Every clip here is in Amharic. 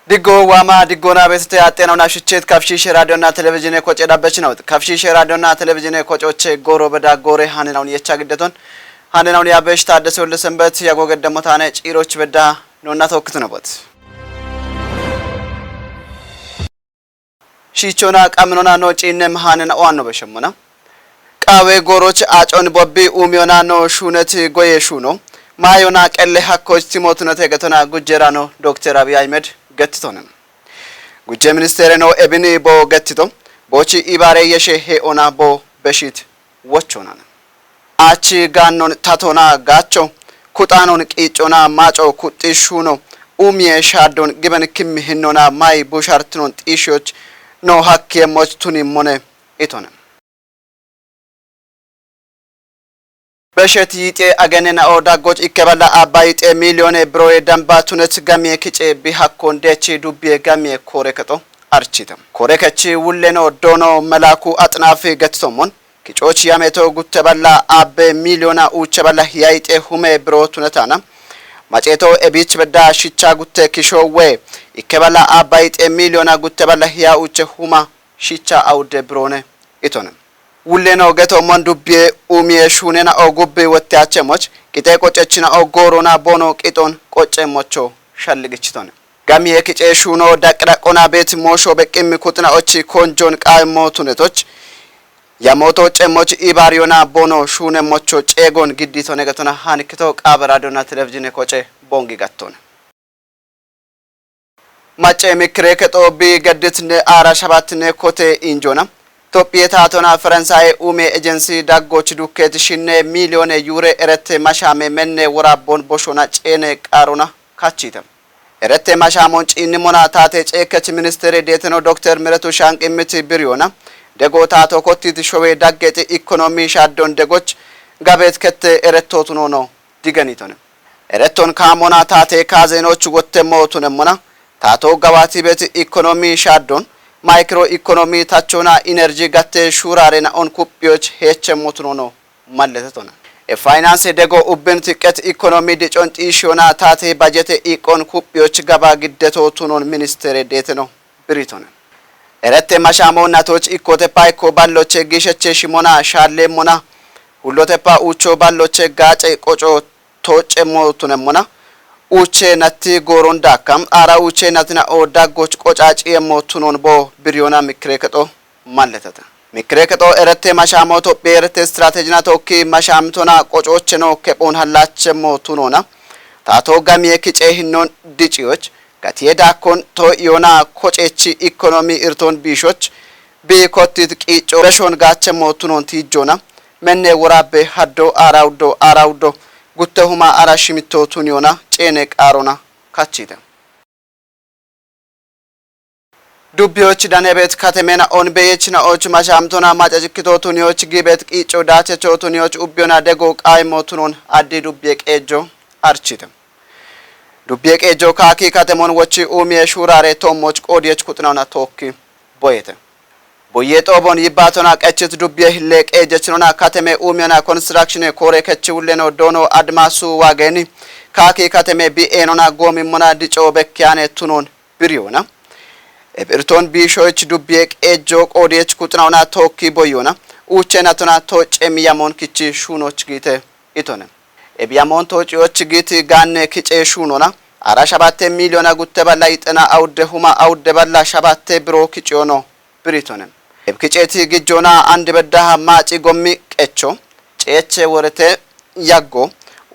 Digo wama digona beste atena na shichet kafshish radio na television ko cedabeች ነው kafshish radio na television ኮጮቼ ጎሮ በዳ ጎሬ ሃነናውን የቻግደቶን ሃነናውን ያበሽ ታደሰው ለሰንበት ያጎገደሞታነ ጪሮች በዳ ነውና ተወክቱ ነውበት ሺቾና ቃምኖና ነው ጪነም ሃነና ዋን ነው በሸሙና ቃዌ ጎሮች አጮን ቦቢ ኡሚዮና ነው ሹነት ጎየሹ ነው ማዮና ቀለ ሐኮች ቲሞትነ ተገተና ጉጀራ ነው ዶክተር አብይ አህመድ ገትቶንም ጉጀ ሚኒስቴር ነው ኤብኒ ቦ ገትቶ ቦቺ ኢባሬ የሸሄ ኦና ቦ በሽት ወቾና አቺ ጋኖን ታቶና ጋቾ ኩጣኖን ቂጮና ማጮ ኩጥሹ ነው ኡሚየ ሻዶን ግበን ክም ህኖና ማይ ቦሻርትኖን ጢሾች ነው ሐክ የሞቱን ሞነ ኢቶነ በሸት ይጤ አገነና ኦዳጎች ይከበላ አባይጤ ሚሊዮን ብሮ የደንባቱነት ጋሚ ክጬ ቢሃኮን ደቺ ዱቤ ጋሚ ኮሬከቶ አርቺተም ኮሬከቺ ውለኖ ዶኖ መላኩ አጥናፍ ገትቶሞን ክጮች ያሜቶ ጉተበላ አበ ሚሊዮና ኡቸበላ ያይጤ ሁሜ ብሮ ቱነታና ማጨቶ ኤቢች በዳ ሽቻ ጉተ ክሾዌ ይከበላ አባይጤ ሚሊዮና ጉተበላ ያ ኡቸ ሁማ ሽቻ አውደ ብሮነ ኢቶንም ውለኖ ገቶ መንዱቤ ኡሚየ ሹኔና ኦጉቤ ወጥያቸሞች ቂጤ ቆጨችና ኦጎሮና ቦኖ ቂጦን ቆጨሞቾ ሸልግችቶን ጋሚ የክጬ ሹኖ ዳቅዳቆና ቤት ሞሾ በቂም ኩጥናዎች ኮንጆን ቃይሞቱነቶች ያሞቶ ጨሞች ኢባሪዮና ቦኖ ሹኔሞቾ ጨጎን ግዲቶ ነገቶና ሃንክቶ ቃበራዶና ቴሌቪዥን ኮጨ ቦንጊ ጋቶን ማጨ ምክሬ ከጦቢ ገድትነ አራ ሸባትነ ኮቴ ኢንጆና ኢትዮጵያ ታቶና ፈረንሳይ ኡሜ ኤጀንሲ ዳጎች ዱኬት ሽነ ሚሊዮን ዩሮ ኤረቴ ማሻሜ መነ ወራቦን ቦሾና ጨኔ ቃሩና ካቺተም ኤረቴ ማሻሞን ጪንሞና ታቴ ጨከች ሚኒስትር ዴተኖ ዶክተር ምረቱ ሻንቅምት ብሪዮና ደጎ ታቶ ኮቲት ሾዌ ዳገት ኢኮኖሚ ሻዶን ደጎች ጋቤት ከተ ኤረቶቱኖ ነው ዲገኒቶን ኤረቶን ካሞና ታቴ ካዜኖች ወተሞቱነሞና ታቶ ጋባቲ ቤት ኢኮኖሚ ሻዶን ማይክሮ ኢኮኖሚ ታቾና ኢነርጂ ጋቴ ሹራሬና ኦን ኩፒዮች ሄቸሞቱኖ ነው ማለተቶና የፋይናንስ ደጎ ኡብን ትቀት ኢኮኖሚ ዲጮን ጢሾና ታቴ ባጀት ኢኮን ኩፒዮች ጋባ ግደቶቱኖን ሚኒስትር ዴተኖ ብሪቶና ኤረቴ ማሻሞና ቶች ኢኮቴ ፓይኮ ባሎቼ ጊሸቼ ሽሞና ሻሌሞና ሁሎቴፓ ኡቾ ባሎቼ ጋጨ ቆጮ ቶጨሞቱነሞና ኡቼ ነቲ ጎሮንዳ ካም አራ ኡቼ ነትና ኦዳጎች ቆጫጭ የሞቱኖን ቦ ብሪዮና ምክሬከጦ ማለተተ ምክሬከጦ ኤረቴ ማሻሞቶ ቤርቴ ስትራቴጂና ቶኪ ማሻምቶና ቆጮች ነው ከቦን ሐላቸ ሞቱኖና ታቶ ጋሚ የክጬ ህኖን ዲጪዎች ጋቲየዳኮን ቶ ዮና ኮጬቺ ኢኮኖሚ ኢርቶን ቢሾች ቢኮቲት ቂጮ ረሾን ጋቸ ሞቱኖን ቲጆና መነ ወራቤ ሀዶ አራውዶ ጉተሁማ አራሽሚቶቱን ዮና ጨኔ ቃሮና ካቺተ ዱቢዎች ዳነቤት ከተሜና ኦን በየችና ኦች ማሻምቶና ማጨጭክቶቱን ዮች ጊቤት ቂጮ ዳቸቾቱን ዮች ኡቢዮና ደጎ ቃይሞቱኖን አዲ ዱቢ ቀጆ አርቺተም ዱቢ ቀጆ ካኪ ከተሞን ወቺ ኡሚየ ሹራሬ ቶሞች ቆዲየች ኩጥናውና ቶኪ ቦየተ ቦየጦቦን ይባቶና ቀችት ዱቢ ህለቀ ጀችኖና ከተሜ ኡሚዮና ኮንስትራክሽን ኮሬ ከችውለኖ ዶኖ አድማሱ ዋገኒ ካኪ ከተሜ ቢኤኖና ጎሚሞና ዲጮ በኪያኔ ቱኖን ብሪዮና ኤብርቶን ቢሾች ዱቢ ቀጆ ቆዲየች ኩጥናውና ቶኪ ቦዮና ኡቸናቶና ቶጨሚያሞን ክቺ ሹኖች ጊተ ኢቶነ ኤቢያሞን ቶጪዎች ጊት ጋነ ክጬ ሹኖና አራ ሸባቴ ሚሊዮና ጉተባላ ይጠና አውደሁማ አውደባላ ሸባቴ ብሮ ክጪዮኖ ብሪቶነ ኤብክጬቲ ግጆና አንድ በዳሃ ማጪ ጎሚ ቀቾ ጨቼ ወረቴ ያጎ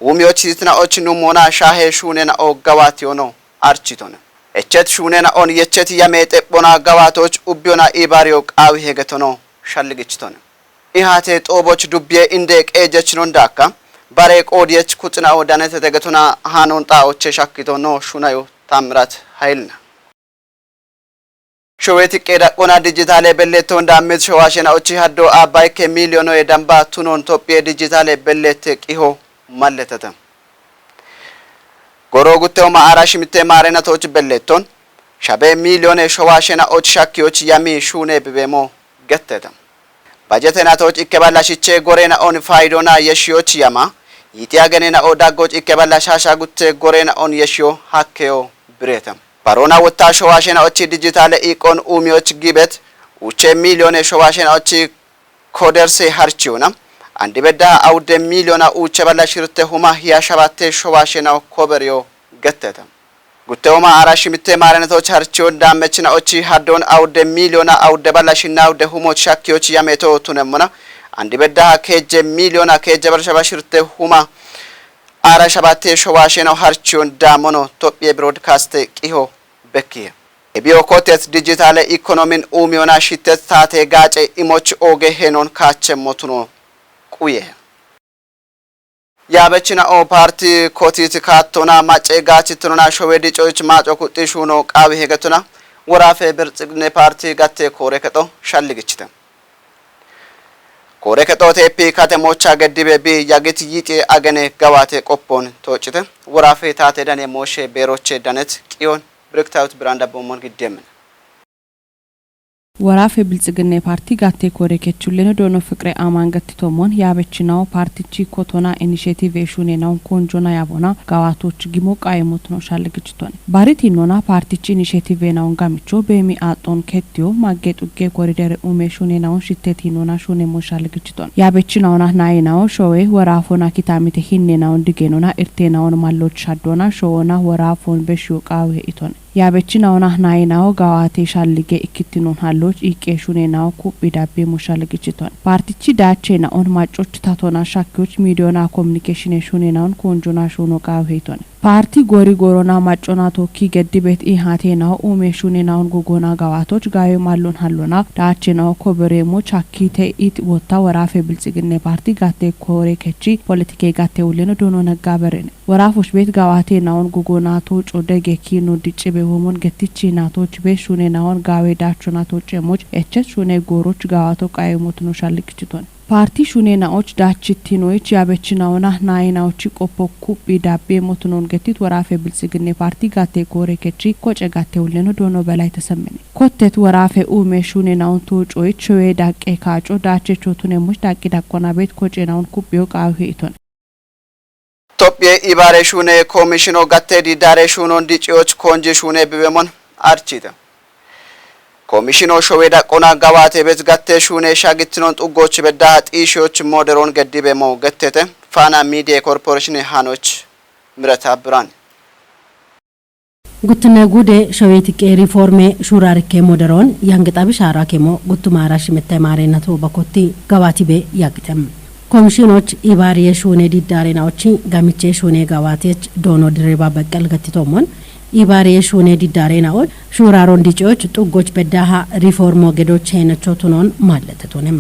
ኡሚዮች ይትናዎች ኑሞና ሻሄ ሹኔና ኦጋዋቲዮኖ አርቺቶነ እቸት ሹኔና ኦን የቸት ያሜጤ ቦና ጋዋቶች ኡቢዮና ኢባሪዮ ቃዊ ሄገቶኖ ሻልግችቶነ ኢሃቴ ጦቦች ዱቤ እንደ ቀጀችኖ እንዳካ ባሬ ቆዲየች ኩጥናው ዳነተ ተገቶና ሃኖን ጣኦቼ ሻክቶኖ ሹናዮ ታምራት ኃይልና ሾዌት ቀዳ ቆና ዲጂታል በለቶ እንዳመት ሸዋሸና ኦቺ ሀዶ አባይ ከሚሊዮኖ የዳምባ ቱኖን ኢትዮጵያ ዲጂታል በለተ ቂሆ ማለተተ ጎሮ ጉተው ማአራሽ ምቴ ማረናቶች በለቶን ሻበ ሚሊዮን ሸዋሸና ኦቺ ሻኪዎች ያሚ ሹኔ በበሞ ገተተ ባጀተናቶች ኢከባላሽቼ ጎሬና ኦን ፋይዶና የሺዎች ያማ ይቲያገኔና ኦዳጎች ኢከባላሻሻ ጉቴ ጎሬና ኦን የሺዮ ሀከዮ ብሬተም ባሮና ወታ ሸዋሸናዎች ዲጂታል ኢኮን ኡሚዎች ጊበት ውቼ ሚሊዮን ሸዋሸናዎች ኮደርሴ ሀርቺውና አንድ በዳ አውደ ሚሊዮና ውቼ ባላሽርተ ሁማ ያሻባተ ሸዋሸናው ኮበሪዮ ገተተ ጉተውማ አራሽ ምቴ ማረነቶች ሀርቺው ዳመችናዎች ሀዶን አውደ ሚሊዮና አውደ ባላሽና አውደ ሁሞች ሻኪዎች ያሜቶ ቱነሙና አንድ በዳ ከጀ ሚሊዮና ከጀ ባላሽርተ ሁማ አራሻባቴ ሸዋሸናው ሀርቺው ዳሞኖ ኢትዮጵያ ብሮድካስት ቂሆ በኪየ ebiyo kotet digital economy umiona shitet tate gace imoch oge henon kache motuno kuye yabechina o party kotit katona mace gachi tunona showedi choich maco kutishuno qawi hegetuna worafe birtsigne party gatte koreketo shalligichite koreketo tepi kate mocha gedibe bi yagit yiti agene gawate qoppon tochite worafe tate dane moshe beroche danet qiyon ብርክታውት ብራንዳ ቦሞን ግደምን ወራፍ የብልጽግና ፓርቲ ጋቴ ኮሬከቹልን ዶኖ ፍቅሬ አማንገትቶሞን ያበችናው ፓርቲቺ ኮቶና ኢኒሺዬቲቭ ኤሹኔናው ኮንጆና ያቦና ጋዋቶች ጊሞቃ የሞትኖ ሻልግጭቶን ባሪቲኖና ፓርቲቺ ኢኒሺዬቲቭ ናውን ጋምቾ በሚ አጦን ከቲዮ ማጌጡጌ ኮሪደር ኡሜሹኔናው ሽቴቲኖና ሹኔ ሞሻልግጭቶን ያበችናውና ናይናው ሾዌ ወራፎና ኪታሚተ ሂኔናው ዲጌኖና ኢርቴናውን ማሎች ሻዶና ሾና ወራፎን በሹቃው ኢቶን ያበችናውና ናይናው ጋዋቴ ሻልጌ ኢክቲኖን ሃሎች ኢቄሹኔናው ኩቢዳቤ ሞሻልግጭቶን ፓርቲቺ ዳቼና ኦን ማጮች ታቶና ሻኪዎች ሚዲዮና ኮሙኒኬሽን ሹኔናውን ኮንጆና ሹኖ ቃውሄቶን ፓርቲ ጎሪ ጎሮና ማጮና ቶኪ ገድቤት ኢሃቴናው ኡሜሹኔናውን ጎጎና ጋዋቶች ጋዩ ማሎን ሃሎና ዳቼናው ኮበሬሞ ቻኪቴ ኢት ወታ ወራፌ ብልጽግና ፓርቲ ጋቴ ኮሬከቺ ፖለቲኬ ጋቴ ውልን ዶኖ ነጋበረን ወራፎች ቤት ጋዋቴናውን ጎጎናቶ ጮደጌኪ ኖ ዲጭቤ ሆሞን ገትቺ ናቶች በሹኔናውን ጋዌ ዳቾናቶች ሞች እቸት ሹኔ ጎሮች ጋዋቶ ቃይሞት ነው ሻልክጭቶን ፓርቲ ሹኔናዎች ዳችቲኖች ያበችናውና ናይናዎች ቆፖኩ ቢዳቤ ሞትኖን ገቲት ወራፌ ብልጽግና ፓርቲ ጋቴ ኮሬከቺ ኮጨ ጋቴ ውልን ዶኖ በላይ ተሰመነ ኮቴት ወራፌ ኡሜ ሹኔናውን ቶጮች ሸዌ ዳቄ ካጮ ዳቸቾቱን ሞች ዳቂ ዳቆና ቤት ኮጨናውን ኩቢዮ ቃውሄቶን ኢትዮጵያ ኢባሬ ሹኔ ኮሚሽኖ ጋቴ ዲዳሬ ሹኖ እንዲጪዎች ኮንጂ ሹኔ ቢበሞን አርቺተ ኮሚሽኖ ሾዌዳ ቆና ጋዋቴ ቤት ጋቴ ሹኔ ሻግትኖን ጡጎች በዳ ጢሾች ሞደሮን ገዲበሞ ገተተ ፋና ሚዲያ ኮርፖሬሽን ሃኖች ምረታ ብራን ጉትነ ጉዴ ሾዌቲቄ ሪፎርሜ ሹራርኬ ሞደሮን ያንገጣቢ ሻራኬሞ ጉቱማራሽ መተማሪነቱ በኮቲ ጋዋቲቤ ያግተም ኮሚሽኖች ኢባሪየ ሹኔ ዲዳሬናዎች ጋሚቼ ሹኔ ጋዋቴች ዶኖ ድሬባ በቀል ገትቶሞን ኢባሪየ ሹኔ ዲዳሬናዎች ሹራሮን ዲጮች ጡጎች በዳሃ ሪፎርሞ ገዶች ሄነቾቱኖን ማለተቶንም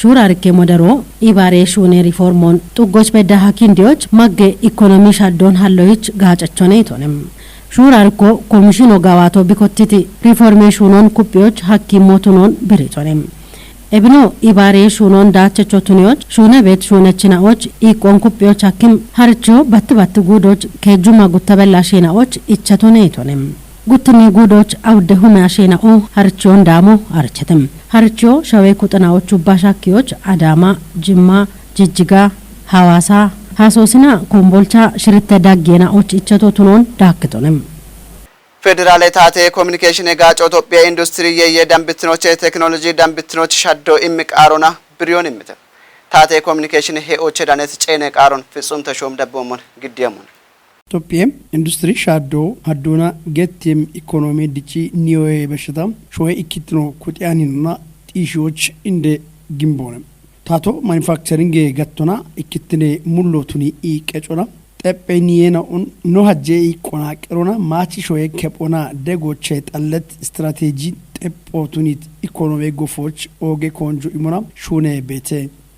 ሹራርኬ ሞደሮ ኢባሪየ ሹኔ ሪፎርሞን ጡጎች በዳሃ ኪንዲዎች ማገ ኢኮኖሚ ሻዶን ሃሎይች ጋጨቾኔ ይቶንም ሹራርኮ ኮሚሽኖ ጋዋቶ ቢኮቲቲ ሪፎርሜሽኑን ኩፒዎች ሐኪሞቱኖን ብሪቶንም ኤብኖ ኢባሪየ ሹኖን ዳቸቾቱኒዎች ሹነ ቤት ሹነችናዎች ኢቆን ኩፒዎች ሐኪም ሀርቾ በትባት ጉዶች ከጁማ ጉተበላሽናዎች ኢቸቶኔ ይቶንም ጉትኒ ጉዶች አውደሁ ማሽናኦ ሀርቾን ዳሞ አርቸተም ሀርቾ ሸዌ ኩጥናዎቹ ባሻኪዎች አዳማ ጅማ ጅጅጋ ሐዋሳ ሀሶስና ኮምቦልቻ ሽርተ ዳጌናዎች ኢቸቶቱኖን ዳክቶንም ፌደራል ታቴ ኮሙኒኬሽን ጋጮ ኢትዮጵያ ኢንዱስትሪ የደምብትኖች ቴክኖሎጂ ደምብትኖች ሻዶ ኢምቃሮና ብሪዮን ኢምተ ታቴ ኮሙኒኬሽን ሄኦች ዳነት ጨኔ ቃሮን ፍጹም ተሾም ደቦሞን ግዲያሙን ኢትዮጵያ ኢንዱስትሪ ሻዶ አዶና ገትም ኢኮኖሚ ዲቺ ኒዮዬ በሽታም ሾይ ኢኪትኖ ኩቲያኒና ጢሾች እንደ ግንቦንም ታቶ ማኑፋክቸሪንግ ገቶና ኢኪትኔ ሙሎቱኒ ኢቀጮና ጠጴኒየና ኖ ሀጄ ኢቆና ቀሮና ማቺ ሾይ ከፖና ደጎቼ ጠለት ስትራቴጂ ጠጶቱኒት ኢኮኖሚ ጎፎች ኦጌ ኮንጆ ኢሞና ሹኔ ቤቴ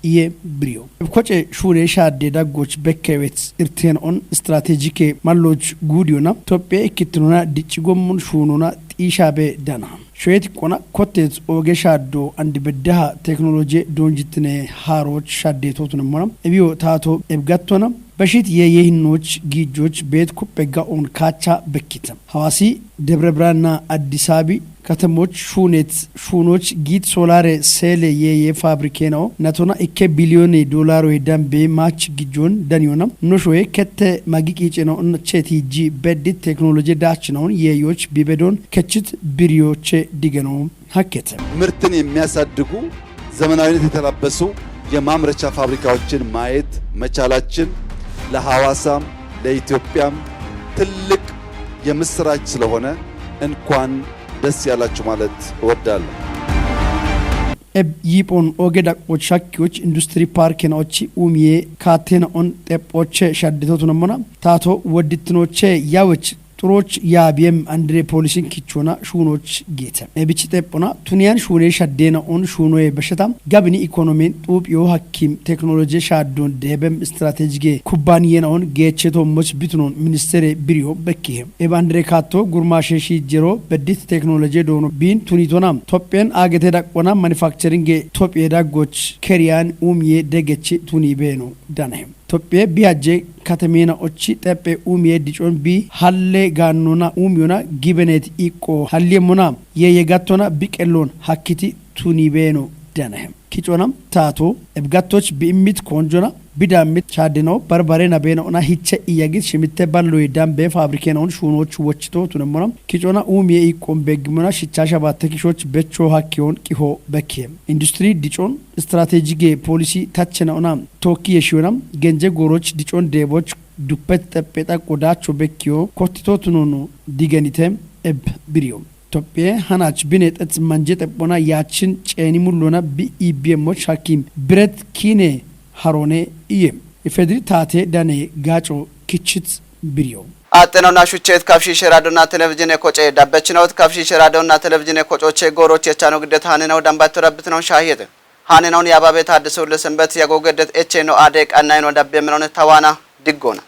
ኢየ ብሪዮ ኮቼ ሹኔ ሻዴ ዳጎች በከቤት ኢርቴን ኦን ስትራቴጂክ ማሎች ጉዲዮና ኢትዮጵያ ኢኪትኖና ዲቺጎሙን ሹኖና ጢሻቤ ዳና ሾየት ቆና ኮቴት ኦጌ ሻዶ አንድ በደሃ ቴክኖሎጂ ዶንጅትኔ ሃሮች ሻዴ ቶቱን ሞና እቢዮ ታቶ ኤብጋቶና በሽት የየህኖች ጊጆች ቤት ኩበጋ ኦን ካቻ በኪተም ሐዋሲ ደብረ ብርሃንና አዲስ አበባ ከተሞች ሹኖች ጊት ሶላር ሴል የፋብሪኬ ነው ነቶና ኢኬ ቢሊዮን ዶላር ደንቤ ማች ግጆን ደኒዮና ኖሾዬ ከተ ማጊቂጭ ነው ቼቲ ጂ በዲት ቴክኖሎጂ ዳች ነው የዮች ቢበዶን ከችት ቢሪዮች ዲገኖ ሀከተ ምርትን የሚያሳድጉ ዘመናዊነት የተላበሱ የማምረቻ ፋብሪካዎችን ማየት መቻላችን ለሐዋሳም ለኢትዮጵያም ትልቅ የምስራች ስለሆነ እንኳን ደስ ያላችሁ ማለት እወዳለሁ። ይጶን ኦገዳ ኦቻኪዎች ኢንዱስትሪ ፓርክ ነውቺ ኡሚዬ ካቴና ኦን ጤጶቼ ሻድቶቱ ነሞና ታቶ ወድትኖቼ ያወች ጥሮች ያቢየም አንድሬ ፖሊሲን ኪቾና ሹኖች ጌተ እብቺ ጤጶና ቱኒያን ሹኔ ሻዴና ኦን ሹኖዬ በሸታም ጋብኒ ኢኮኖሚን ጡብዮ ሐኪም ቴክኖሎጂ ሻዶን ደበም ስትራቴጂጌ ኩባንያና ኦን ጌቼቶ ሞች ቢትኖን ሚኒስቴር ቢሪዮ በኪሄም ኤባንድሬ ካቶ ጉርማሼ ሺጀሮ በዲት ቴክኖሎጂ ዶኖ ቢን ቱኒቶናም ቶጴን አገቴ ዳቆና ማኒፋክቸሪንግ ቶጴ ዳጎች ከሪያን ኡምዬ ደገቺ ቱኒቤኖ ዳናሄም ቶጴ ቢያጄ ከተሜና ኦቺ ጠጴ ኡምዬ ዲጮን ቢ ሀሌ ጋኖና ኡምዮና ጊበኔት ኢቆ ሀሌሙና የየጋቶና ቢቀሎን ሀኪቲ ቱኒቤኖ ደነህም ኪጮናም ታቶ እብጋቶች ቢሚት ኮንጆና ቢዳሚት ቻድነው በርበሬ ናቤናውና ሂቸ ኢያጊት ሽሚተ ባሎ ዳምቤ ፋብሪኬናውን ሹኖች ወችቶ ቱነሞና ኪጮና ኡምዬ ኢቆም በግሙና ሽቻሻ ባተኪሾች በቾ ሀኪዮን ቂሆ በኪም ኢንዱስትሪ ዲጮን ስትራቴጂጌ ፖሊሲ ታቸናውና ቶኪ የሺዮናም ገንጀ ጎሮች ዲጮን ዴቦች ዱበት ጠጴጣ ቆዳቾ በኪዮ ኮቲቶ ቱኖኑ ዲገኒተም እብ ቢሪዮም ቶጴ ሃናች ቢኔጠጽ መንጀ ጠጶና ያችን ጨኒ ሙሉና ቢኢቢኤሞች ሐኪም ብረት ኪኔ ሀሮኔ ኢየም ኢፌድሪ ታቴ ዳኔ ጋጮ ኪችት ቢሪዮ አጥነውና ሹቼት ካፍሺ ሸራዶና ቴሌቪዥን ኮጬ ዳበችነውት ካፍሺ ሸራዶና ቴሌቪዥን ኮጮቼ ጎሮች የቻኑ ግደት ሃነናው ዳምባቱ ረብትነው ሻሂት ሃነናውን ያባቤት አድሰው ለሰንበት ያጎገደት ኤቼ ነው አዴ ቀናይኖ ዳበ ምነው ተዋና ድጎና